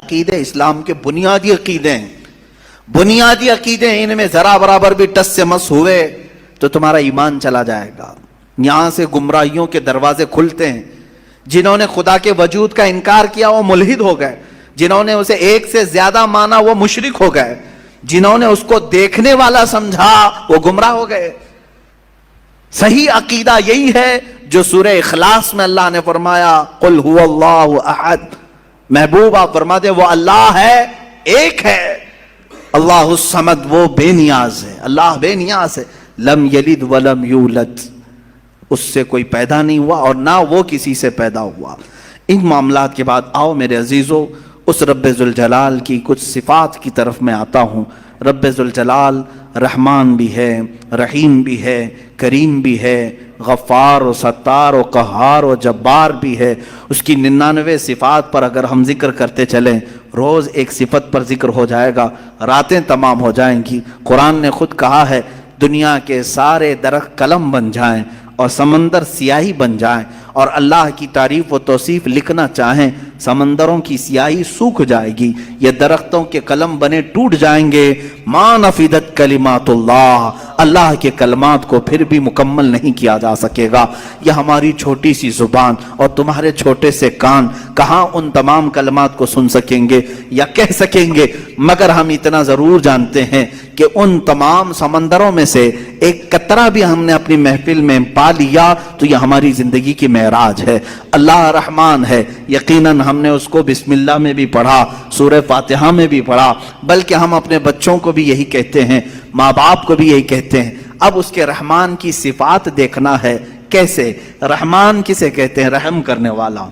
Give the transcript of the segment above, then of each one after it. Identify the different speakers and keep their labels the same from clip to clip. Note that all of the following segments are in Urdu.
Speaker 1: عقیدے اسلام کے بنیادی عقیدے ہیں، بنیادی عقیدے ہیں، ان میں ذرا برابر بھی ٹس سے مس ہوئے تو تمہارا ایمان چلا جائے گا۔ یہاں سے گمراہیوں کے دروازے کھلتے ہیں۔ جنہوں نے خدا کے وجود کا انکار کیا وہ ملحد ہو گئے، جنہوں نے اسے ایک سے زیادہ مانا وہ مشرک ہو گئے، جنہوں نے اس کو دیکھنے والا سمجھا وہ گمراہ ہو گئے۔ صحیح عقیدہ یہی ہے جو سورہ اخلاص میں اللہ نے فرمایا قل هو اللہ احد، محبوب آپ فرما دیں وہ اللہ ہے، ایک ہے، اللہ الصمد، وہ بے نیاز ہے، اللہ بے نیاز ہے، لم یلد ولم یولد، اس سے کوئی پیدا نہیں ہوا اور نہ وہ کسی سے پیدا ہوا۔ ان معاملات کے بعد آؤ میرے عزیزو اس رب ذوالجلال کی کچھ صفات کی طرف میں آتا ہوں۔ رب ذوالجلال رحمان بھی ہے، رحیم بھی ہے، کریم بھی ہے، غفار و ستار و قہار و جبار بھی ہے۔ اس کی 99 صفات پر اگر ہم ذکر کرتے چلیں، روز ایک صفت پر ذکر ہو جائے گا، راتیں تمام ہو جائیں گی۔ قرآن نے خود کہا ہے دنیا کے سارے درخت قلم بن جائیں اور سمندر سیاہی بن جائیں اور اللہ کی تعریف و توصیف لکھنا چاہیں، سمندروں کی سیاہی سوکھ جائے گی، یہ درختوں کے قلم بنے ٹوٹ جائیں گے، ما نفدت کلمات اللہ، اللہ کے کلمات کو پھر بھی مکمل نہیں کیا جا سکے گا۔ یہ ہماری چھوٹی سی زبان اور تمہارے چھوٹے سے کان کہاں ان تمام کلمات کو سن سکیں گے یا کہہ سکیں گے، مگر ہم اتنا ضرور جانتے ہیں کہ ان تمام سمندروں میں سے ایک قطرہ بھی ہم نے اپنی محفل میں پا لیا تو یہ ہماری زندگی کی معراج ہے۔ اللہ رحمان ہے، یقیناً ہم نے اس کو بسم اللہ میں بھی پڑھا، سورہ فاتحہ میں بھی پڑھا، بلکہ ہم اپنے بچوں کو بھی یہی کہتے ہیں، ماں باپ کو بھی یہی کہتے ہیں۔ اب اس کے رحمان کی صفات دیکھنا ہے کیسے۔ رحمان کسے کہتے ہیں؟ رحم کرنے والا،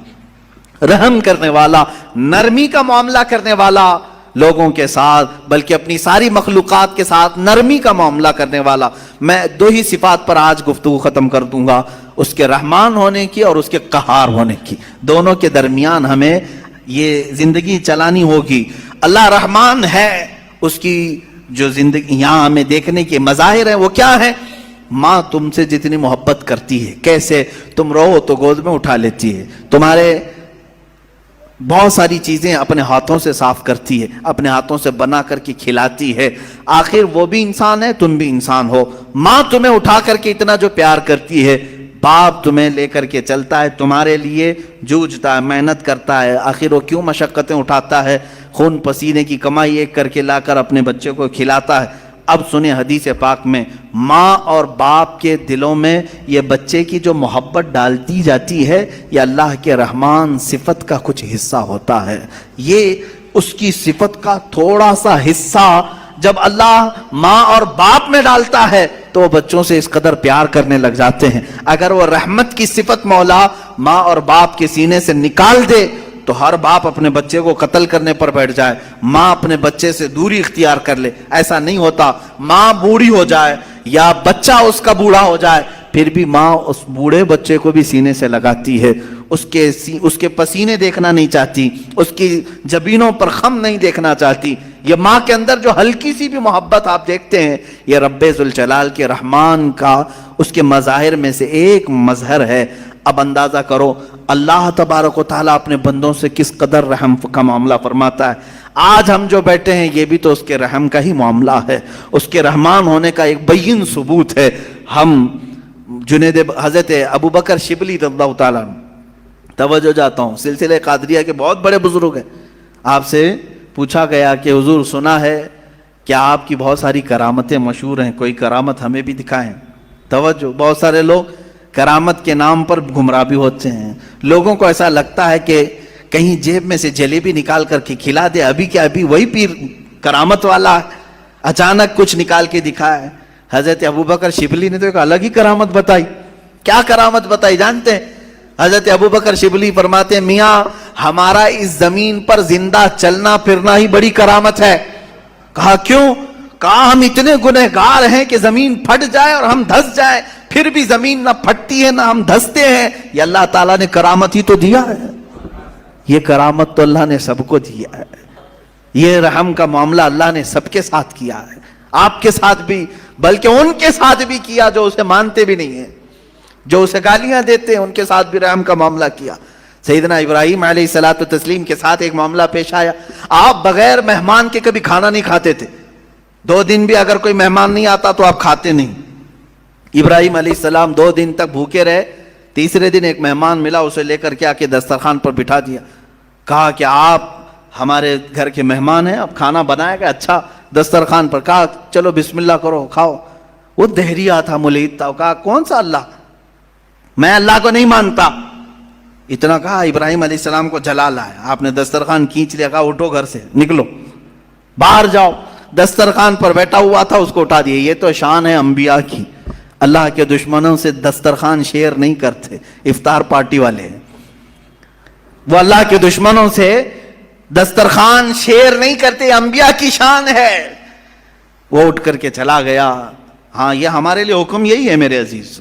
Speaker 1: رحم کرنے والا، نرمی کا معاملہ کرنے والا لوگوں کے ساتھ، بلکہ اپنی ساری مخلوقات کے ساتھ نرمی کا معاملہ کرنے والا۔ میں 2 ہی صفات پر آج گفتگو ختم کر دوں گا، اس کے رحمان ہونے کی اور اس کے قہار ہونے کی۔ دونوں کے درمیان ہمیں یہ زندگی چلانی ہوگی۔ اللہ رحمان ہے، اس کی جو زندگی یہاں ہمیں دیکھنے کے مظاہر ہیں وہ کیا ہے؟ ماں تم سے جتنی محبت کرتی ہے، کیسے؟ تم رو تو گود میں اٹھا لیتی ہے، تمہارے بہت ساری چیزیں اپنے ہاتھوں سے صاف کرتی ہے، اپنے ہاتھوں سے بنا کر کے کھلاتی ہے۔ آخر وہ بھی انسان ہے، تم بھی انسان ہو۔ ماں تمہیں اٹھا کر کے اتنا جو پیار کرتی ہے، باپ تمہیں لے کر کے چلتا ہے، تمہارے لیے جوجھتا ہے، محنت کرتا ہے، آخر وہ کیوں مشقتیں اٹھاتا ہے، خون پسینے کی کمائی ایک کر کے لا کر اپنے بچے کو کھلاتا ہے۔ اب سنیں حدیث پاک میں ماں اور باپ کے دلوں میں یہ بچے کی جو محبت ڈالتی جاتی ہے، یہ اللہ کے رحمان صفت کا کچھ حصہ ہوتا ہے۔ یہ اس کی صفت کا تھوڑا سا حصہ جب اللہ ماں اور باپ میں ڈالتا ہے تو وہ بچوں سے اس قدر پیار کرنے لگ جاتے ہیں۔ اگر وہ رحمت کی صفت مولا ماں اور باپ کے سینے سے نکال دے تو ہر باپ اپنے بچے کو قتل کرنے پر بیٹھ جائے، ماں اپنے بچے سے دوری اختیار کر لے۔ ایسا نہیں ہوتا۔ ماں بوڑھی ہو جائے یا بچہ اس کا بوڑھا ہو جائے، پھر بھی ماں اس بوڑھے بچے کو بھی سینے سے لگاتی ہے، اس کے پسینے دیکھنا نہیں چاہتی، اس کی جبینوں پر خم نہیں دیکھنا چاہتی۔ یہ ماں کے اندر جو ہلکی سی بھی محبت آپ دیکھتے ہیں، یہ رب ذوالجلال کے رحمان کا اس کے مظاہر میں سے ایک مظہر ہے۔ اب اندازہ کرو اللہ تبارک و تعالیٰ اپنے بندوں سے کس قدر رحم کا معاملہ فرماتا ہے۔ آج ہم جو بیٹھے ہیں یہ بھی تو اس کے رحم کا ہی معاملہ ہے، اس کے رحمان ہونے کا ایک بین ثبوت ہے۔ ہم حضرت ابوبکر شبلی رضی اللہ تعالیٰ توجہ جاتا ہوں، سلسلہ قادریہ کے بہت بڑے بزرگ ہیں۔ آپ سے پوچھا گیا کہ حضور سنا ہے کہ آپ کی بہت ساری کرامتیں مشہور ہیں، کوئی کرامت ہمیں بھی دکھائیں۔ توجہ، بہت سارے لوگ کرامت کے نام پر گمراہ بھی ہوتے ہیں۔ لوگوں کو ایسا لگتا ہے کہ کہیں جیب میں سے جلیبی نکال کر کے کھلا دے، ابھی کیا ابھی وہی پیر کرامت والا ہے، اچانک کچھ نکال کے دکھائے۔ حضرت ابوبکر شبلی نے تو ایک الگ ہی کرامت بتائی۔ کیا کرامت بتائی جانتے ہیں؟ حضرت ابوبکر شبلی فرماتے ہیں میاں ہمارا اس زمین پر زندہ چلنا پھرنا ہی بڑی کرامت ہے۔ کہا کیوں؟ کہا ہم اتنے گنہگار ہیں کہ زمین پھٹ جائے اور ہم دھس جائیں، پھر بھی زمین نہ پھٹتی ہے نہ ہم دھستے ہیں۔ یہ اللہ تعالیٰ نے کرامت ہی تو دیا ہے، یہ کرامت تو اللہ نے سب کو دیا ہے۔ یہ رحم کا معاملہ اللہ نے سب کے ساتھ کیا ہے، آپ کے ساتھ بھی، بلکہ ان کے ساتھ بھی کیا جو اسے مانتے بھی نہیں ہیں، جو اسے گالیاں دیتے ہیں، ان کے ساتھ بھی رحم کا معاملہ کیا۔ سیدنا ابراہیم علیہ الصلوۃ والتسلیم کے ساتھ ایک معاملہ پیش آیا. آپ بغیر مہمان کے کبھی کھانا نہیں کھاتے تھے. 2 دن بھی اگر کوئی مہمان نہیں آتا تو آپ کھاتے نہیں. ابراہیم علیہ السلام 2 دن تک بھوکے رہے. تیسرے دن ایک مہمان ملا, اسے لے کر کے آ کے دسترخوان پر بٹھا دیا. کہا کہ آپ ہمارے گھر کے مہمان ہیں, اب کھانا بنائے گا. اچھا, دسترخوان پر کہا چلو بسم اللہ کرو, کھاؤ. وہ دہریا تھا, ملحد تھا. کہا کون سا اللہ, میں اللہ کو نہیں مانتا. اتنا کہا, ابراہیم علیہ السلام کو جلا لایا. آپ نے دسترخوان کھینچ لیا, کہا اٹھو گھر سے, نکلو باہر جاؤ. دسترخوان پر بیٹھا ہوا تھا, اس کو اٹھا دیا. یہ تو شان ہے انبیاء کی. اللہ کے دشمنوں سے دسترخوان شیئر نہیں کرتے, افطار پارٹی والے ہیں. وہ اللہ کے دشمنوں سے دسترخوان شیئر نہیں کرتے, انبیاء کی شان ہے. وہ اٹھ کر کے چلا گیا. ہاں, یہ ہمارے لیے حکم یہی ہے میرے عزیز.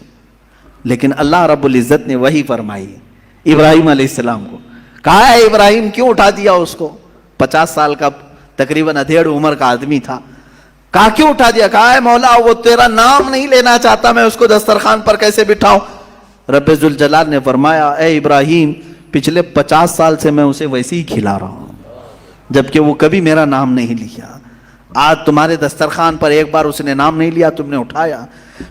Speaker 1: لیکن اللہ رب العزت نے وہی فرمائی ابراہیم علیہ السلام کو. کہا ہے ابراہیم کیوں اٹھا دیا اس کو؟ 50 سال کا تقریباً ادھیڑ عمر کا آدمی تھا. کہا کیوں اٹھا دیا؟ کہا ہے مولا وہ تیرا نام نہیں لینا چاہتا, میں اس کو دسترخوان پر کیسے بٹھاؤں؟ رب ذوالجلال نے فرمایا اے ابراہیم, پچھلے 50 سال سے میں اسے ویسے ہی کھلا رہا ہوں, جبکہ وہ کبھی میرا نام نہیں لیا. آج تمہارے دسترخوان پر ایک بار اس نے نام نہیں لیا, تم نے اٹھایا.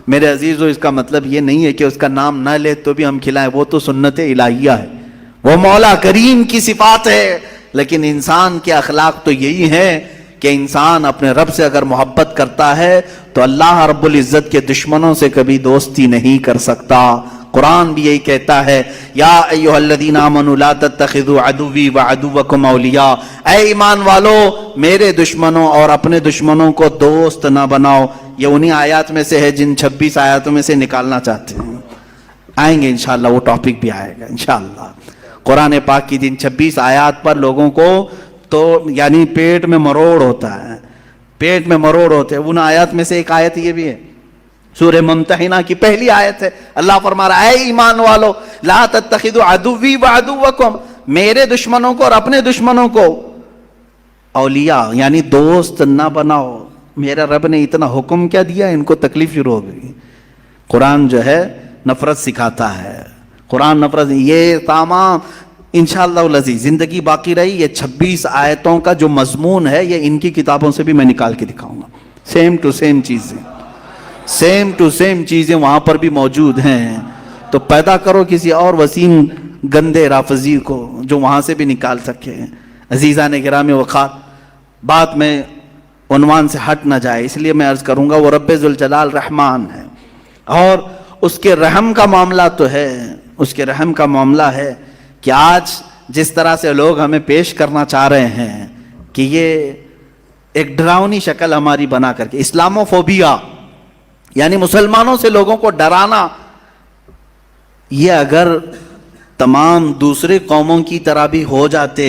Speaker 1: میرے عزیزو, اس کا مطلب یہ نہیں ہے کہ اس کا نام نہ لے تو بھی ہم کھلائیں. وہ تو سنت الہیہ ہے, وہ مولا کریم کی صفات ہے. لیکن انسان کے اخلاق تو یہی ہے کہ انسان اپنے رب سے اگر محبت کرتا ہے تو اللہ رب العزت کے دشمنوں سے کبھی دوستی نہیں کر سکتا. قرآن بھی یہی کہتا ہے, یا ایھا الذین آمنوا لا تتخذوا عدوی وعدوکم اولیاء, اے ایمان والو میرے دشمنوں اور اپنے دشمنوں کو دوست نہ بناؤ. یہ انہی آیات میں سے ہے جن 26 آیاتوں میں سے نکالنا چاہتے ہیں. آئیں گے انشاءاللہ, وہ ٹاپک بھی آئے گا انشاءاللہ. قرآن پاک کی جن 26 آیات پر لوگوں کو تو یعنی پیٹ میں مروڑ ہوتا ہے, پیٹ میں مروڑ ہوتے ہیں. ان آیات میں سے ایک آیت یہ بھی ہے, سورہ ممتحنہ کی پہلی آیت ہے. اللہ فرما رہا ہے اے ایمان والو لا تتخذوا عدوی وعدوکم, میرے دشمنوں کو اور اپنے دشمنوں کو اولیاء یعنی دوست نہ بناؤ. میرا رب نے اتنا حکم کیا دیا, ان کو تکلیف شروع ہو گئی. قرآن جو ہے نفرت سکھاتا ہے, قرآن نفرت. یہ تمام انشاءاللہ العزیز زندگی باقی رہی, یہ 26 آیتوں کا جو مضمون ہے یہ ان کی کتابوں سے بھی میں نکال کے دکھاؤں گا. سیم ٹو سیم چیزیں, سیم ٹو سیم چیزیں وہاں پر بھی موجود ہیں. تو پیدا کرو کسی اور وسیم گندے رافضی کو جو وہاں سے بھی نکال سکے. عزیزان گرامی وقار, بات میں عنوان سے ہٹ نہ جائے اس لیے میں عرض کروں گا, وہ رب ذوالجلال رحمان ہے اور اس کے رحم کا معاملہ تو ہے, اس کے رحم کا معاملہ ہے کہ آج جس طرح سے لوگ ہمیں پیش کرنا چاہ رہے ہیں کہ یہ ایک ڈراؤنی شکل ہماری بنا کر کے, اسلاموفوبیا یعنی مسلمانوں سے لوگوں کو ڈرانا, یہ اگر تمام دوسرے قوموں کی طرح بھی ہو جاتے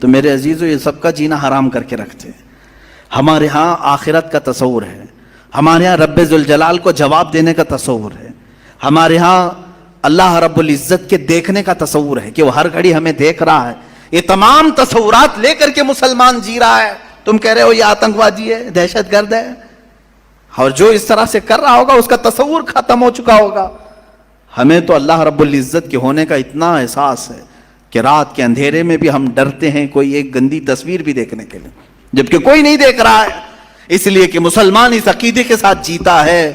Speaker 1: تو میرے عزیزو یہ سب کا جینا حرام کر کے رکھتے. ہمارے ہاں آخرت کا تصور ہے, ہمارے ہاں رب ذوالجلال کو جواب دینے کا تصور ہے, ہمارے ہاں اللہ رب العزت کے دیکھنے کا تصور ہے کہ وہ ہر گھڑی ہمیں دیکھ رہا ہے. یہ تمام تصورات لے کر کے مسلمان جی رہا ہے. تم کہہ رہے ہو یہ آتنکوادی ہے, دہشت گرد ہے, اور جو اس طرح سے کر رہا ہوگا اس کا تصور ختم ہو چکا ہوگا. ہمیں تو اللہ رب العزت کے ہونے کا اتنا احساس ہے کہ رات کے اندھیرے میں بھی ہم ڈرتے ہیں کوئی ایک گندی تصویر بھی دیکھنے کے لیے, جبکہ کوئی نہیں دیکھ رہا ہے. اس لیے کہ مسلمان اس عقیدے کے ساتھ جیتا ہے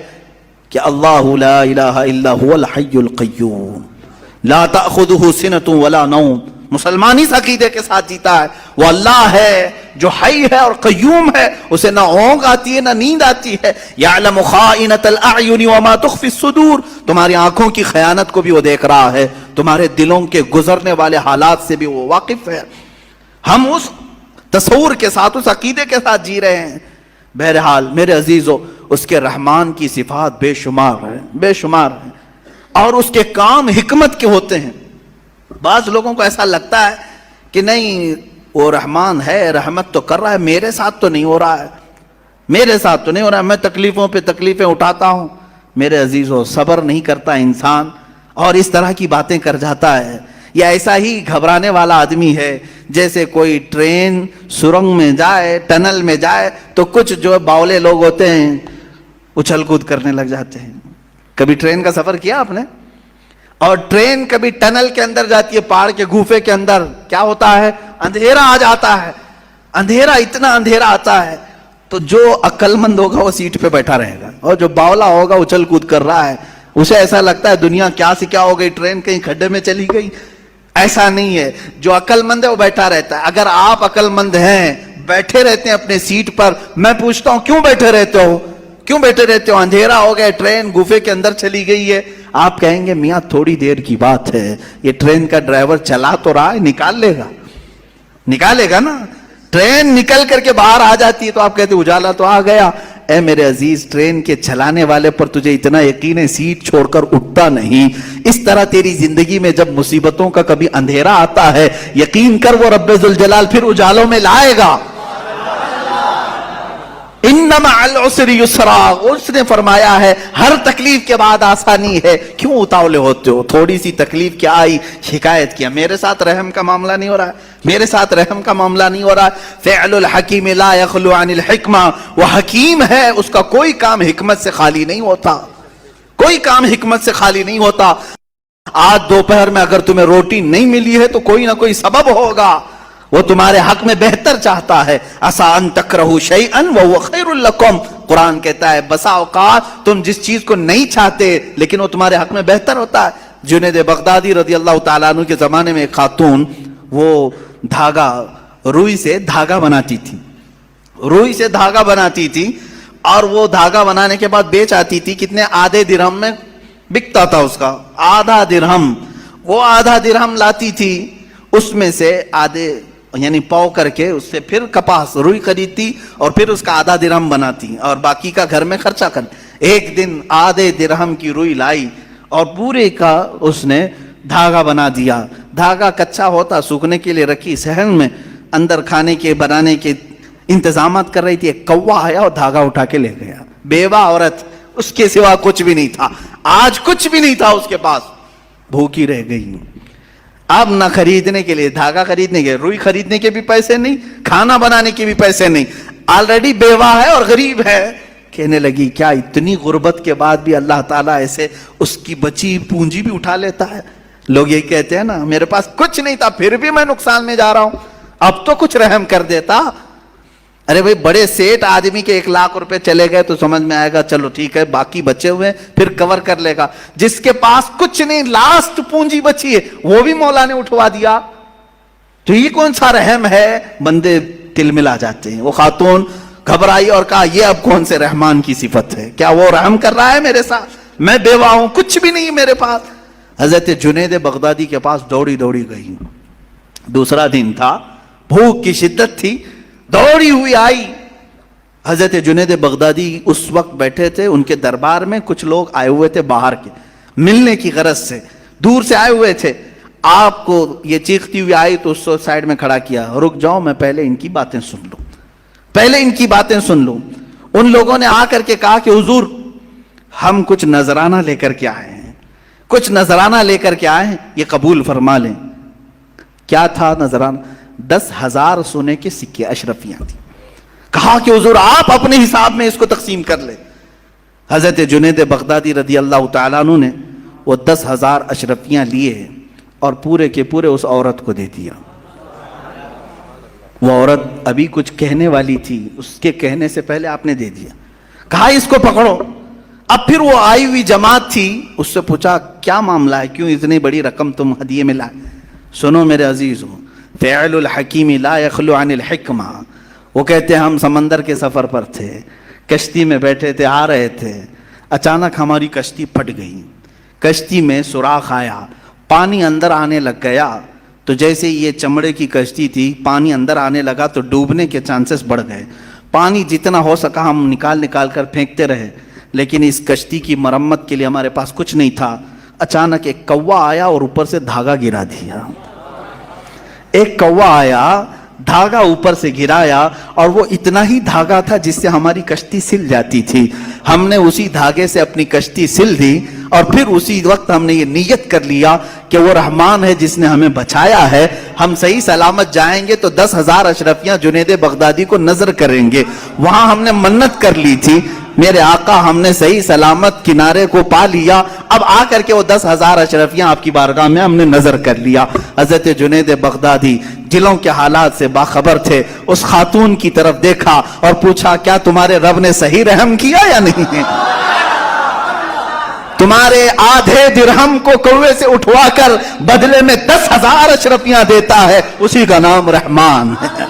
Speaker 1: کہ اللہ لا الہ الا هو الحی القیوم لا تأخذہ سنۃ ولا نوم. مسلمان اس عقیدے کے ساتھ جیتا ہے, وہ اللہ ہے جو حی ہے اور قیوم ہے, اسے نہ اونگ آتی ہے نہ نیند آتی ہے. یعلم خائنۃ الاعین وما تخفی الصدور, تمہاری آنکھوں کی خیانت کو بھی وہ دیکھ رہا ہے, تمہارے دلوں کے گزرنے والے حالات سے بھی وہ واقف ہے. ہم اس تصور کے ساتھ, اس عقیدے کے ساتھ جی رہے ہیں. بہرحال میرے عزیزو, اس کے رحمان کی صفات بے شمار ہیں, بے شمار ہیں, اور اس کے کام حکمت کے ہوتے ہیں. بعض لوگوں کو ایسا لگتا ہے کہ نہیں وہ رحمان ہے, رحمت تو کر رہا ہے, میرے ساتھ تو نہیں ہو رہا ہے, میرے ساتھ تو نہیں ہو رہا ہے, میں تکلیفوں پہ تکلیفیں اٹھاتا ہوں. میرے عزیزو, صبر نہیں کرتا انسان اور اس طرح کی باتیں کر جاتا ہے. یا ایسا ہی گھبرانے والا آدمی ہے جیسے کوئی ٹرین سرنگ میں جائے, ٹنل میں جائے تو کچھ جو باولے لوگ ہوتے ہیں اچھل کود کرنے لگ جاتے ہیں. کبھی ٹرین کا سفر کیا آپ نے؟ اور ٹرین کبھی ٹنل کے اندر جاتی ہے, پہاڑ کے گوفے کے اندر, کیا ہوتا ہے, اندھیرا آ جاتا ہے, اندھیرا, اتنا اندھیرا آتا ہے, تو جو عقل مند ہوگا وہ سیٹ پہ بیٹھا رہے گا, اور جو باولا ہوگا اچھل کود کر رہا ہے, اسے ایسا لگتا ہے دنیا کیا سے کیا ہو گئی, ٹرین کہیں کھڈے میں چلی گئی. ایسا نہیں ہے, جو عقل مند ہے وہ بیٹھا رہتا ہے. اگر آپ عقل مند ہیں, بیٹھے رہتے ہیں اپنے سیٹ پر, میں پوچھتا ہوں کیوں بیٹھے رہتے ہو, کیوں بیٹھے رہتے ہو, اندھیرا ہو گیا, ٹرین گوفے کے اندر چلی گئی ہے, آپ کہیں گے میاں تھوڑی دیر کی بات ہے, یہ ٹرین کا ڈرائیور چلا تو رہا ہے, نکالے گا نا. ٹرین نکل کر کے باہر آ جاتی ہے تو آپ کہتے اجالا تو آ گیا. اے میرے عزیز, ٹرین کے چلانے والے پر تجھے اتنا یقین ہے سیٹ چھوڑ کر اٹھتا نہیں. اس طرح تیری زندگی میں جب مصیبتوں کا کبھی اندھیرا آتا ہے, یقین کر وہ رب ذوالجلال پھر اجالوں میں لائے گا. ان مع العسر یسرا, اس نے فرمایا ہے ہر تکلیف کے بعد آسانی ہے. کیوں اتاولے ہوتے ہو, تھوڑی سی تکلیف کیا آئی, شکایت کیا, میرے ساتھ رحم کا معاملہ نہیں ہو رہا ہے, میرے ساتھ رحم کا معاملہ نہیں ہو رہا ہے. فعل الحکیم لا یخلو عن الحکمہ, وہ حکیم ہے, اس کا کوئی کام حکمت سے خالی نہیں ہوتا, کوئی کام حکمت سے خالی نہیں ہوتا. آج دوپہر میں اگر تمہیں روٹی نہیں ملی ہے تو کوئی نہ کوئی سبب ہوگا, وہ تمہارے حق میں بہتر چاہتا ہے. عسیٰ ان تکرہوا شیئا وہو خیر لکم, قرآن کہتا ہے بسا اوقات تم جس چیز کو نہیں چاہتے لیکن وہ تمہارے حق میں بہتر ہوتا ہے. جنید بغدادی رضی اللہ تعالیٰ عنہ کے زمانے میں ایک خاتون, وہ دھاگا, روئی سے دھاگا بناتی تھی, روئی سے دھاگا بناتی تھی, اور وہ دھاگا بنانے کے بعد بیچ آتی تھی. کتنے, آدھے درہم میں بکتا تھا اس کا, آدھا درہم. وہ آدھا درہم لاتی تھی, اس میں سے آدھے یعنی پاؤ کر کے اس سے پھر کپاس روئی خریدتی اور پھر اس کا آدھا درہم بناتی اور باقی کا گھر میں خرچہ کر. ایک دن آدھے درہم کی روئی لائی اور پورے کا اس نے دھاگا بنا دیا. دھاگا کچا ہوتا, سوکھنے کے لیے رکھی صحن میں, اندر کھانے کے بنانے کے انتظامات کر رہی تھی. ایک کوا آیا اور دھاگا اٹھا کے لے گیا. بیوہ عورت, اس کے سوا کچھ بھی نہیں تھا, آج کچھ بھی نہیں تھا اس کے پاس, بھوکی رہ گئی. اب نہ خریدنے کے لیے دھاگا خریدنے کے, روئی خریدنے کے بھی پیسے نہیں, کھانا بنانے کے بھی پیسے نہیں, آلریڈی بیوہ ہے اور غریب ہے. کہنے لگی کیا اتنی غربت کے بعد بھی اللہ تعالیٰ ایسے اس کی بچی پونجی بھی اٹھا لیتا ہے. لوگ یہی کہتے ہیں نا, میرے پاس کچھ نہیں تھا پھر بھی میں نقصان میں جا رہا ہوں, اب تو کچھ رحم کر دیتا. ارے بھائی, بڑے سیٹ آدمی کے 1 لاکھ روپے چلے گئے تو سمجھ میں آئے گا چلو ٹھیک ہے, باقی بچے ہوئے پھر کور کر لے گا. جس کے پاس کچھ نہیں, لاسٹ پونجی بچی ہے, وہ بھی مولا نے اٹھوا دیا, تو یہ کون سا رحم ہے. بندے تل ملا جاتے ہیں. وہ خاتون گھبرائی اور کہا یہ اب کون سے رحمان کی صفت ہے, کیا وہ رحم کر رہا ہے میرے ساتھ, میں بیوہ ہوں, کچھ بھی نہیں میرے پاس. حضرت جنید بغدادی کے پاس دوڑی دوڑی گئی. دوسرا دن تھا, بھوک کی شدت تھی, دوڑی ہوئی آئی. حضرت جنید بغدادی اس وقت بیٹھے تھے, ان کے دربار میں کچھ لوگ آئے ہوئے تھے باہر کے, ملنے کی غرض سے دور سے آئے ہوئے تھے. آپ کو یہ چیختی ہوئی آئی تو اس کو سائڈ میں کھڑا کیا, رک جاؤ میں پہلے ان کی باتیں سن لوں, پہلے ان کی باتیں سن لوں. ان لوگوں نے آ کر کے کہا کہ حضور ہم کچھ نذرانہ لے کر کے آئے ہیں, کچھ نذرانہ لے کر کے آئے ہیں, یہ قبول فرما لیں. کیا تھا نذرانہ؟ 10,000 سونے کے سکے, اشرفیاں تھی. کہا کہ حضور آپ اپنے حساب میں اس کو تقسیم کر لیں. حضرت جنید بغدادی رضی اللہ تعالیٰ عنہ نے وہ 10,000 اشرفیاں لیے اور پورے کے پورے اس عورت کو دے دیا. وہ عورت ابھی کچھ کہنے والی تھی, اس کے کہنے سے پہلے آپ نے دے دیا. کہا اس کو پکڑو. اب پھر وہ آئی ہوئی جماعت تھی, اس سے پوچھا کیا معاملہ ہے, کیوں اتنی بڑی رقم تم ہدیے میں لائے. سنو میرے عزیزو, فعل الحکیم لا یخلو عن الحکمہ. وہ کہتے ہیں ہم سمندر کے سفر پر تھے, کشتی میں بیٹھے تھے, آ رہے تھے, اچانک ہماری کشتی پھٹ گئی. کشتی میں سوراخ آیا, پانی اندر آنے لگ گیا. تو جیسے یہ چمڑے کی کشتی تھی, پانی اندر آنے لگا تو ڈوبنے کے چانسز بڑھ گئے. پانی جتنا ہو سکا ہم نکال کر پھینکتے رہے, لیکن اس کشتی کی مرمت کے لیے ہمارے پاس کچھ نہیں تھا. اچانک ایک کوا آیا اور اوپر سے دھاگا گرا دیا. ایک کوا آیا, دھاگا اوپر سے گرایا, اور وہ اتنا ہی دھاگا تھا جس سے ہماری کشتی سل جاتی تھی. ہم نے اسی دھاگے سے اپنی کشتی سل دی, اور پھر اسی وقت ہم نے یہ نیت کر لیا کہ وہ رحمان ہے جس نے ہمیں بچایا ہے, ہم صحیح سلامت جائیں گے تو 10,000 اشرفیاں جنید بغدادی کو نظر کریں گے. وہاں ہم نے منت کر لی تھی, میرے آقا ہم نے صحیح سلامت کنارے کو پا لیا، اب آ کر کے وہ 10,000 اشرفیاں آپ کی بارگاہ میں ہم نے نظر کر لیا۔ حضرت جنید بغدادی دلوں کے حالات سے باخبر تھے، اس خاتون کی طرف دیکھا اور پوچھا کیا تمہارے رب نے صحیح رحم کیا یا نہیں؟ تمہارے آدھے درہم کو کوے سے اٹھوا کر بدلے میں 10,000 اشرفیاں دیتا ہے، اسی کا نام رحمان ہے،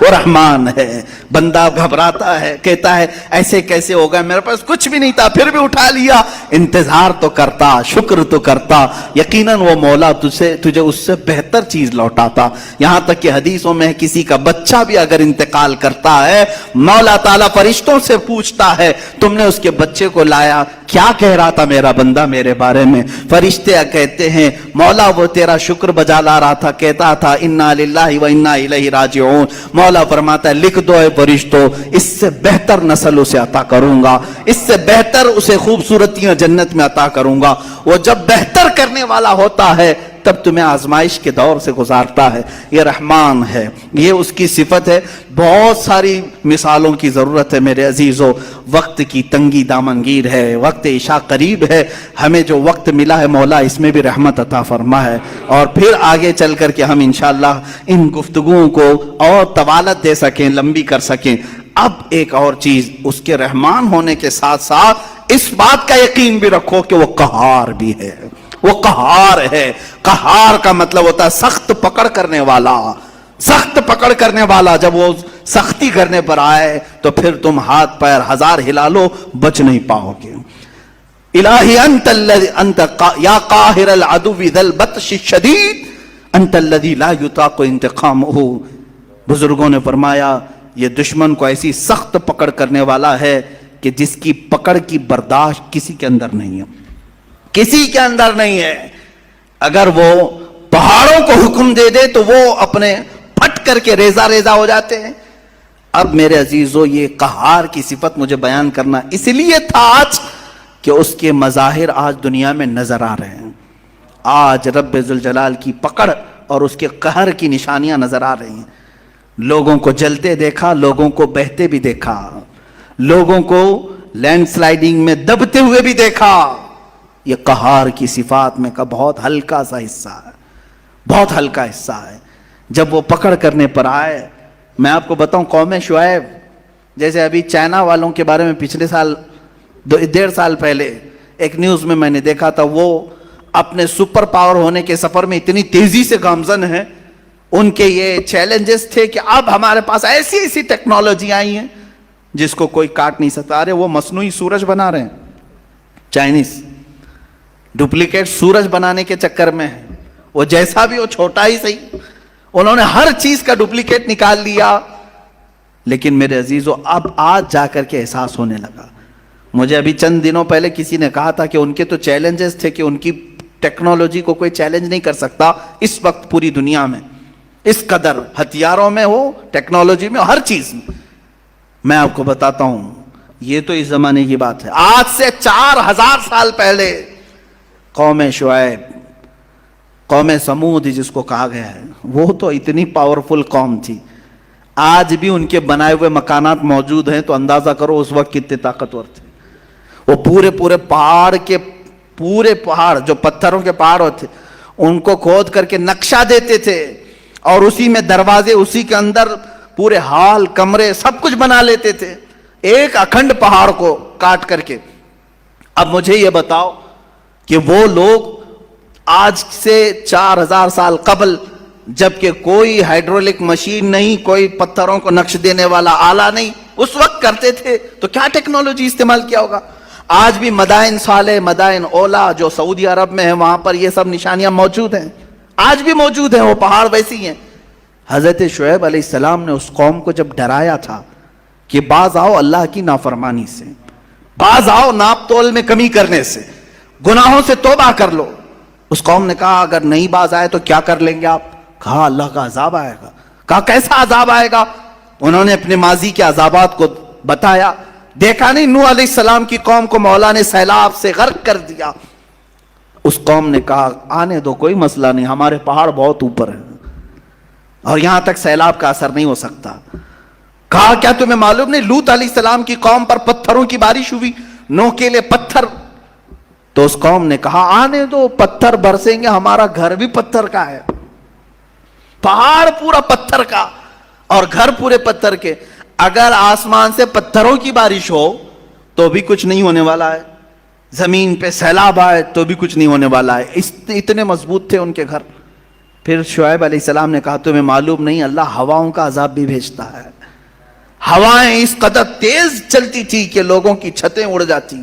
Speaker 1: وہ رحمان ہے۔ بندہ گھبراتا ہے، کہتا ہے ایسے کیسے ہوگا، میرے پاس کچھ بھی نہیں تھا پھر بھی اٹھا لیا۔ انتظار تو کرتا، شکر تو کرتا، یقیناً وہ مولا تجھے اس سے بہتر چیز لوٹاتا۔ یہاں تک کہ حدیثوں میں کسی کا بچہ بھی اگر انتقال کرتا ہے، مولا تعالیٰ فرشتوں سے پوچھتا ہے تم نے اس کے بچے کو لایا، کیا کہہ رہا تھا میرا بندہ میرے بارے میں؟ فرشتے کہتے ہیں مولا وہ تیرا شکر بجا لا رہا تھا، کہتا تھا انا للہ و انا الیہ راجعون۔ مولا فرماتا ہے لکھ دو اے فرشتوں، اس سے بہتر نسل اسے عطا کروں گا، اس سے بہتر اسے خوبصورتیاں جنت میں عطا کروں گا۔ وہ جب بہتر کرنے والا ہوتا ہے تب تمہیں آزمائش کے دور سے گزارتا ہے۔ یہ رحمان ہے، یہ اس کی صفت ہے۔ بہت ساری مثالوں کی ضرورت ہے میرے عزیزو، وقت کی تنگی دامنگیر ہے، وقت عشاء قریب ہے، ہمیں جو وقت ملا ہے مولا اس میں بھی رحمت عطا فرما ہے، اور پھر آگے چل کر کے ہم انشاءاللہ ان گفتگوؤں کو اور طوالت دے سکیں، لمبی کر سکیں۔ اب ایک اور چیز، اس کے رحمان ہونے کے ساتھ ساتھ اس بات کا یقین بھی رکھو کہ وہ قہار بھی ہے، وہ قہار ہے۔ قہار کا مطلب ہوتا ہے سخت پکڑ کرنے والا، سخت پکڑ کرنے والا۔ جب وہ سختی کرنے پر آئے تو پھر تم ہاتھ پیر ہزار ہلا لو بچ نہیں پاؤ گے۔ الہی انت یا قاہر العدو ذی البطش الشدید انت الذی لا یطاق انتقامہ۔ بزرگوں نے فرمایا یہ دشمن کو ایسی سخت پکڑ کرنے والا ہے کہ جس کی پکڑ کی برداشت کسی کے اندر نہیں ہے، کسی کے اندر نہیں ہے۔ اگر وہ پہاڑوں کو حکم دے دے تو وہ اپنے پھٹ کر کے ریزہ ریزہ ہو جاتے ہیں۔ اب میرے عزیزو یہ قہار کی صفت مجھے بیان کرنا اس لیے تھا آج کہ اس کے مظاہر آج دنیا میں نظر آ رہے ہیں۔ آج رب ذوالجلال کی پکڑ اور اس کے قہر کی نشانیاں نظر آ رہی ہیں۔ لوگوں کو جلتے دیکھا، لوگوں کو بہتے بھی دیکھا، لوگوں کو لینڈ سلائیڈنگ میں دبتے ہوئے بھی دیکھا۔ یہ قہار کی صفات میں کا بہت ہلکا سا حصہ ہے، بہت ہلکا حصہ ہے۔ جب وہ پکڑ کرنے پر آئے، میں آپ کو بتاؤں قوم شعیب، جیسے ابھی چائنا والوں کے بارے میں پچھلے سال 1.5 سال پہلے ایک نیوز میں نے دیکھا تھا، وہ اپنے سپر پاور ہونے کے سفر میں اتنی تیزی سے گامزن ہیں۔ ان کے یہ چیلنجز تھے کہ اب ہمارے پاس ایسی ایسی ٹیکنالوجی آئی ہیں جس کو کوئی کاٹ نہیں سکتا۔ ارے وہ مصنوعی سورج بنا رہے ہیں، چائنیز ڈپلیکیٹ سورج بنانے کے چکر میں ہے، وہ جیسا بھی ہو چھوٹا ہی صحیح، انہوں نے ہر چیز کا ڈپلیکیٹ نکال لیا۔ لیکن میرے عزیزو اب آج جا کر کے احساس ہونے لگا۔ مجھے ابھی چند دنوں پہلے کسی نے کہا تھا کہ ان کے تو چیلنجز تھے کہ ان کی ٹیکنالوجی کو کوئی چیلنج نہیں کر سکتا اس وقت پوری دنیا میں، اس قدر ہتھیاروں میں ہو، ٹیکنالوجی میں، ہر چیز میں۔ میں آپ کو بتاتا ہوں یہ تو اس زمانے کی بات ہے، آج سے 4000 سال پہلے قوم شعیب، قوم سمود جس کو کہا گیا ہے، وہ تو اتنی پاورفل قوم تھی۔ آج بھی ان کے بنائے ہوئے مکانات موجود ہیں تو اندازہ کرو اس وقت کتنے طاقتور تھے۔ وہ پورے پہاڑ کے پہاڑ جو پتھروں کے پہاڑ ہوتے ان کو کھود کر کے نقشہ دیتے تھے، اور اسی میں دروازے، اسی کے اندر پورے ہال، کمرے، سب کچھ بنا لیتے تھے ایک اکھنڈ پہاڑ کو کاٹ کر کے۔ اب مجھے یہ بتاؤ کہ وہ لوگ آج سے 4000 سال قبل، جبکہ کوئی ہائیڈرولک مشین نہیں، کوئی پتھروں کو نقش دینے والا آلہ نہیں، اس وقت کرتے تھے تو کیا ٹیکنالوجی استعمال کیا ہوگا۔ آج بھی مدائن صالح، مدائن اولا جو سعودی عرب میں ہے، وہاں پر یہ سب نشانیاں موجود ہیں، آج بھی موجود ہیں، وہ پہاڑ ویسی ہیں۔ حضرت شعیب علیہ السلام نے اس قوم کو جب ڈرایا تھا کہ باز آؤ اللہ کی نافرمانی سے، باز آؤ ناپ تول میں کمی کرنے سے، گناہوں سے توبہ کر لو، اس قوم نے کہا اگر نہیں باز آئے تو کیا کر لیں گے آپ؟ کہا اللہ کا عذاب آئے گا۔ کہا کیسا عذاب آئے گا؟ انہوں نے اپنے ماضی کے عذابات کو بتایا۔ دیکھا نہیں نوح علیہ السلام کی قوم کو مولا نے سیلاب سے غرق کر دیا۔ اس قوم نے کہا آنے دو، کوئی مسئلہ نہیں، ہمارے پہاڑ بہت اوپر ہیں اور یہاں تک سیلاب کا اثر نہیں ہو سکتا۔ کہا کیا تمہیں معلوم نہیں لوط علیہ السلام کی قوم پر پتھروں کی بارش ہوئی، نوکیلے پتھر؟ تو اس قوم نے کہا آنے دو، پتھر برسیں گے، ہمارا گھر بھی پتھر کا ہے، پہاڑ پورا پتھر کا اور گھر پورے پتھر کے، اگر آسمان سے پتھروں کی بارش ہو تو بھی کچھ نہیں ہونے والا ہے، زمین پہ سیلاب آئے تو بھی کچھ نہیں ہونے والا ہے، اتنے مضبوط تھے ان کے گھر۔ پھر شعیب علیہ السلام نے کہا تمہیں معلوم نہیں اللہ ہواؤں کا عذاب بھی بھیجتا ہے، ہوائیں اس قدر تیز چلتی تھی کہ لوگوں کی چھتیں اڑ جاتی،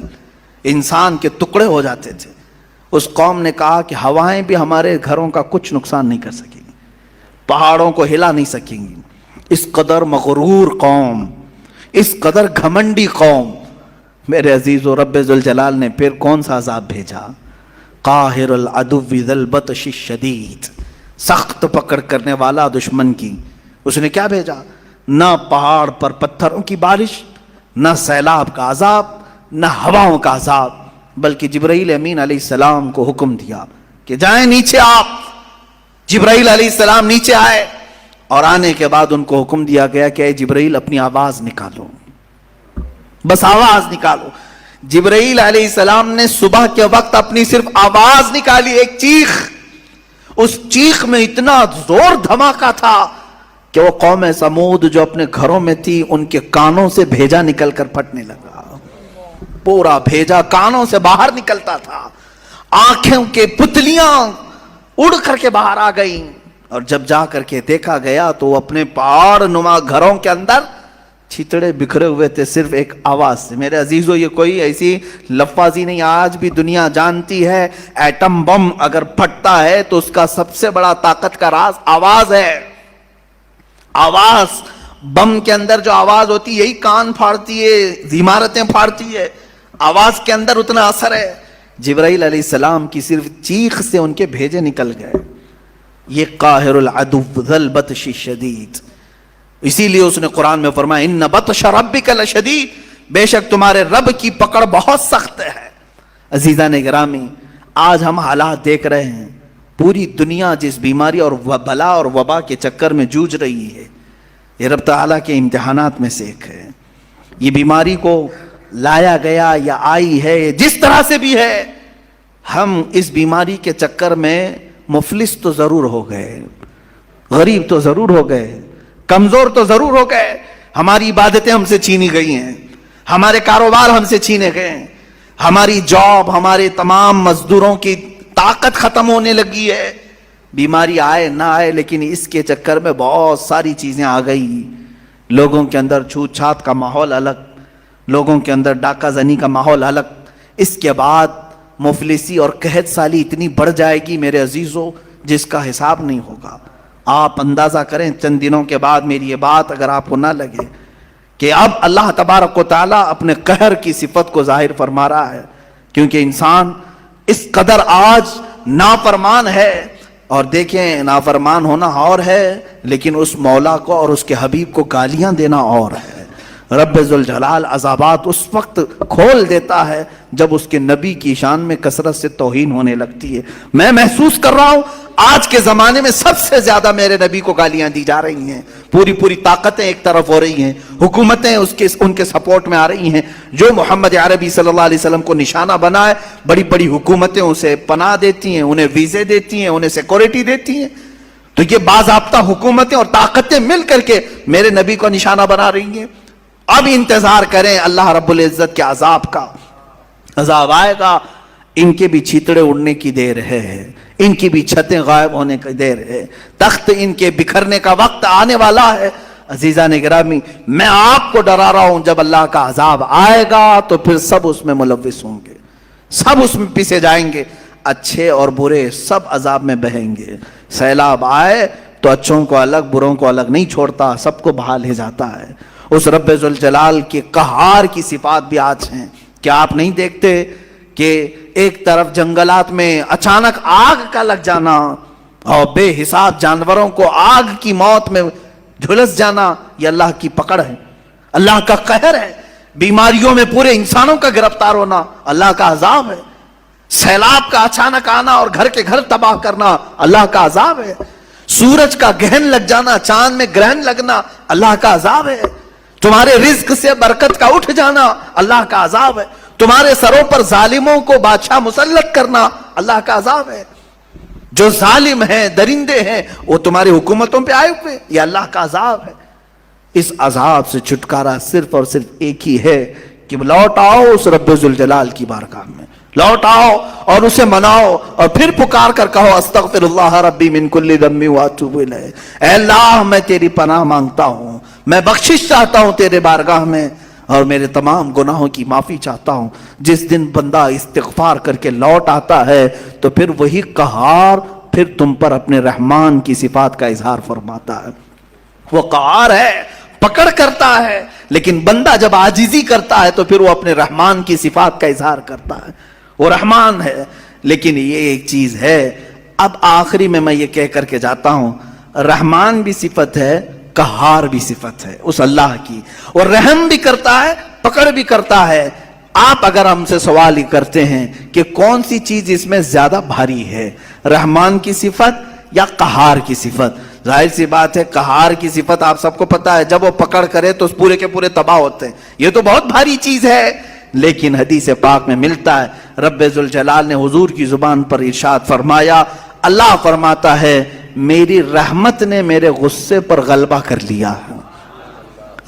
Speaker 1: انسان کے ٹکڑے ہو جاتے تھے۔ اس قوم نے کہا کہ ہوائیں بھی ہمارے گھروں کا کچھ نقصان نہیں کر سکیں گی، پہاڑوں کو ہلا نہیں سکیں گی۔ اس قدر مغرور قوم، اس قدر گھمنڈی قوم، میرے عزیز و رب ذوالجلال نے پھر کون سا عذاب بھیجا؟ قاہر العدو ذی البطش الشدید، سخت پکڑ کرنے والا دشمن کی۔ اس نے کیا بھیجا؟ نہ پہاڑ پر پتھروں کی بارش، نہ سیلاب کا عذاب، نہ ہواؤں کا عذاب، بلکہ جبرائیل امین علیہ السلام کو حکم دیا کہ جائیں نیچے آپ۔ جبرائیل علیہ السلام نیچے آئے اور آنے کے بعد ان کو حکم دیا گیا کہ اے جبرائیل اپنی آواز نکالو، بس آواز نکالو۔ جبرائیل علیہ السلام نے صبح کے وقت اپنی صرف آواز نکالی، ایک چیخ، اس چیخ میں اتنا زور دھماکہ تھا کہ وہ قوم سمود جو اپنے گھروں میں تھی ان کے کانوں سے بھیجا نکل کر پھٹنے لگا، پورا بھیجا کانوں سے باہر نکلتا تھا، آنکھوں کے پتلیاں اڑ کر کے باہر آ گئیں، اور جب جا کر کے دیکھا گیا تو اپنے پہاڑ نما گھروں کے اندر چھتڑے بکھرے ہوئے تھے صرف ایک آواز سے۔ میرے عزیزو یہ کوئی ایسی لفاظی نہیں، آج بھی دنیا جانتی ہے ایٹم بم اگر پھٹتا ہے تو اس کا سب سے بڑا طاقت کا راز آواز ہے۔ آواز، بم کے اندر جو آواز ہوتی ہے یہی کان پھاڑتی ہے، عمارتیں پھاڑتی ہے، آواز کے اندر اتنا اثر ہے۔ جبرائیل علیہ السلام کی صرف چیخ سے ان کے بھیجے نکل گئے۔ یہ قاہر العدو ذی البطش الشدید، اسی لیے اس نے قرآن میں فرمایا ان بطش ربک لشدید، بے شک تمہارے رب کی پکڑ بہت سخت ہے۔ عزیزان گرامی، آج ہم حالات دیکھ رہے ہیں، پوری دنیا جس بیماری اور بلا اور وبا کے چکر میں جوجھ رہی ہے، یہ رب تعالیٰ کے امتحانات میں سے ایک ہے۔ یہ بیماری کو لایا گیا یا آئی ہے، جس طرح سے بھی ہے، ہم اس بیماری کے چکر میں مفلس تو ضرور ہو گئے، غریب تو ضرور ہو گئے، کمزور تو ضرور ہو گئے، ہماری عبادتیں ہم سے چھینی گئی ہیں، ہمارے کاروبار ہم سے چھینے گئے ہیں، ہماری جاب، ہمارے تمام مزدوروں کی طاقت ختم ہونے لگی ہے۔ بیماری آئے نہ آئے لیکن اس کے چکر میں بہت ساری چیزیں آ گئی، لوگوں کے اندر چھوت چھات کا ماحول الگ، لوگوں کے اندر ڈاکہ زنی کا ماحول الگ، اس کے بعد مفلسی اور قحط سالی اتنی بڑھ جائے گی میرے عزیزو جس کا حساب نہیں ہوگا۔ آپ اندازہ کریں چند دنوں کے بعد میری یہ بات اگر آپ کو نہ لگے کہ اب اللہ تبارک و تعالیٰ اپنے قہر کی صفت کو ظاہر فرما رہا ہے، کیونکہ انسان اس قدر آج نافرمان ہے، اور دیکھیں نافرمان ہونا اور ہے لیکن اس مولا کو اور اس کے حبیب کو گالیاں دینا اور ہے۔ رب ذوالجلال عذابات اس وقت کھول دیتا ہے جب اس کے نبی کی شان میں کثرت سے توہین ہونے لگتی ہے۔ میں محسوس کر رہا ہوں آج کے زمانے میں سب سے زیادہ میرے نبی کو گالیاں دی جا رہی ہیں، پوری طاقتیں ایک طرف ہو رہی ہیں، حکومتیں ان کے سپورٹ میں آ رہی ہیں، جو محمد عربی صلی اللہ علیہ وسلم کو نشانہ بنائے بڑی حکومتیں اسے پناہ دیتی ہیں، انہیں ویزے دیتی ہیں، انہیں سیکورٹی دیتی ہیں۔ تو یہ باضابطہ حکومتیں اور طاقتیں مل کر کے میرے نبی کو نشانہ بنا رہی ہیں۔ اب انتظار کریں اللہ رب العزت کے عذاب کا، عذاب آئے گا، ان کے بھی چھیتڑے اڑنے کی دیر ہے، ان کی بھی چھتیں غائب ہونے کی دیر ہے، تخت ان کے بکھرنے کا وقت آنے والا ہے۔ عزیزان گرامی، میں آپ کو ڈرا رہا ہوں جب اللہ کا عذاب آئے گا تو پھر سب اس میں ملوث ہوں گے، سب اس میں پیسے جائیں گے، اچھے اور برے سب عذاب میں بہیں گے۔ سیلاب آئے تو اچھوں کو الگ بروں کو الگ نہیں چھوڑتا، سب کو بہا لے جاتا ہے۔ اس رب ذوالجلال کے قہار کی صفات بھی آج ہیں۔ کیا آپ نہیں دیکھتے کہ ایک طرف جنگلات میں اچانک آگ کا لگ جانا اور بے حساب جانوروں کو آگ کی موت میں جھلس جانا، یہ اللہ کی پکڑ ہے، اللہ کا قہر ہے۔ بیماریوں میں پورے انسانوں کا گرفتار ہونا اللہ کا عذاب ہے۔ سیلاب کا اچانک آنا اور گھر کے گھر تباہ کرنا اللہ کا عذاب ہے۔ سورج کا گرہن لگ جانا، چاند میں گرہن لگنا اللہ کا عذاب ہے۔ تمہارے رزق سے برکت کا اٹھ جانا اللہ کا عذاب ہے، تمہارے سروں پر ظالموں کو بادشاہ مسلط کرنا اللہ کا عذاب ہے، جو ظالم ہیں درندے ہیں وہ تمہاری حکومتوں پہ آئے ہوئے، یہ اللہ کا عذاب ہے۔ اس عذاب سے چھٹکارا صرف اور صرف ایک ہی ہے کہ لوٹ آؤ اس رب ذوالجلال کی بارگاہ میں، لوٹ آؤ اور اسے مناؤ اور پھر پکار کر کہو استغفر اللہ ربی من کل ذنب واتوب الیہ، اے اللہ میں تیری پناہ مانگتا ہوں، میں بخشش چاہتا ہوں تیرے بارگاہ میں اور میرے تمام گناہوں کی معافی چاہتا ہوں۔ جس دن بندہ استغفار کر کے لوٹ آتا ہے تو پھر وہی قہار پھر تم پر اپنے رحمان کی صفات کا اظہار فرماتا ہے۔ وہ قہار ہے، پکڑ کرتا ہے، لیکن بندہ جب عاجزی کرتا ہے تو پھر وہ اپنے رحمان کی صفات کا اظہار کرتا ہے۔ وہ رحمان ہے، لیکن یہ ایک چیز ہے، اب آخری میں یہ کہہ کر کے جاتا ہوں، رحمان بھی صفت ہے، قہار بھی صفت ہے اس اللہ کی، اور رحم بھی کرتا ہے، پکڑ بھی کرتا ہے۔ آپ اگر ہم سے سوال ہی کرتے ہیں کہ کون سی چیز اس میں زیادہ بھاری ہے، رحمان کی صفت یا قہار کی صفت؟ ظاہر سی بات ہے قہار کی صفت آپ سب کو پتا ہے، جب وہ پکڑ کرے تو پورے کے پورے تباہ ہوتے ہیں، یہ تو بہت بھاری چیز ہے۔ لیکن حدیث پاک میں ملتا ہے، رب ذوالجلال نے حضور کی زبان پر ارشاد فرمایا، اللہ فرماتا ہے میری رحمت نے میرے غصے پر غلبہ کر لیا۔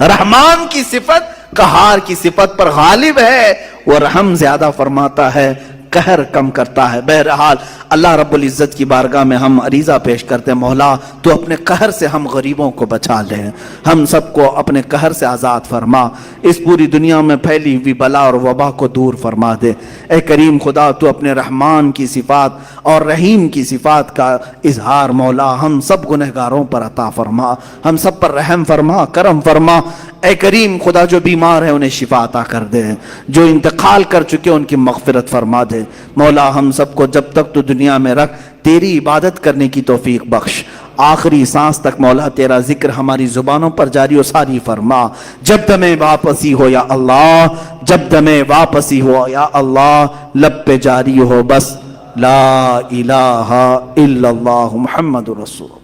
Speaker 1: رحمان کی صفت قہار کی صفت پر غالب ہے، وہ رحم زیادہ فرماتا ہے، قہر کم کرتا ہے۔ بہرحال اللہ رب العزت کی بارگاہ میں ہم عریضہ پیش کرتے ہیں، مولا تو اپنے قہر سے ہم غریبوں کو بچا لے، ہم سب کو اپنے قہر سے آزاد فرما، اس پوری دنیا میں پھیلی ہوئی بلا اور وبا کو دور فرما دے۔ اے کریم خدا تو اپنے رحمان کی صفات اور رحیم کی صفات کا اظہار مولا ہم سب گنہگاروں پر عطا فرما، ہم سب پر رحم فرما، کرم فرما۔ اے کریم خدا جو بیمار ہیں انہیں شفا عطا کر دے، جو انتقال کر چکے ان کی مغفرت فرما دے۔ مولا ہم سب کو جب تک تو دنیا میں رکھ تیری عبادت کرنے کی توفیق بخش، آخری سانس تک مولا تیرا ذکر ہماری زبانوں پر جاری و ساری فرما۔ جب دمیں واپسی ہو یا اللہ، جب دمیں واپسی ہو یا اللہ، لب پہ جاری ہو بس لا الہ الا اللہ محمد رسول۔